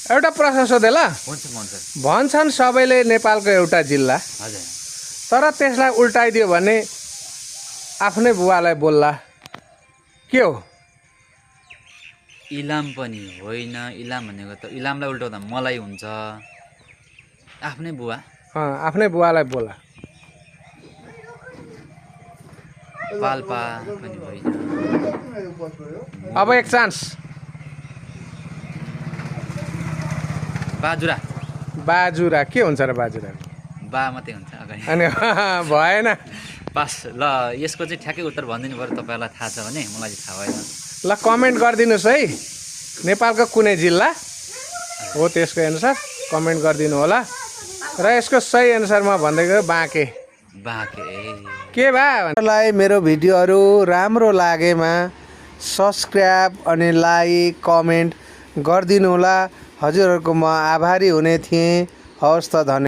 एउटा प्रश्न सोधे ल। हुन्छ भन्छन् सबैले नेपालको एउटा जिल्ला, हजुर तर त्यसलाई उल्टाइदियो भने आफ्नै बुवालाई बोल्ला, के हो? इलाम पनि होइन। इलाम भनेको त इलामलाई उल्टाउँदा मलाई हुन्छ। आफ्नै बुवा। आफ्नै बुवालाई बोला। पाल्पा पनि होइन। अब एक चान्स। बाजुरा। बाजुरा के हुन्छ र बाजुरा? बा मात्रै हुन्छ अगाडि। अनि भएन। पास ल यसको चाहिँ ठ्याक्कै उत्तर भनिदिनु पऱ्यो। तपाईँलाई थाहा छ भने मलाई चाहिँ थाहा भएन। ल कमेन्ट गरिदिनुहोस् है, नेपालको कुनै जिल्ला हो त्यसको एन्सर कमेन्ट गरिदिनु होला। र यसको सही एन्सर म भन्दैको बाँके। के भाइ मेरो भिडियोहरू राम्रो लागेमा सब्सक्राइब अनि लाइक कमेन्ट गरिदिनु होला। हजुरहरूको म आभारी हुने थिएँ। हवस् त, धन्यवाद।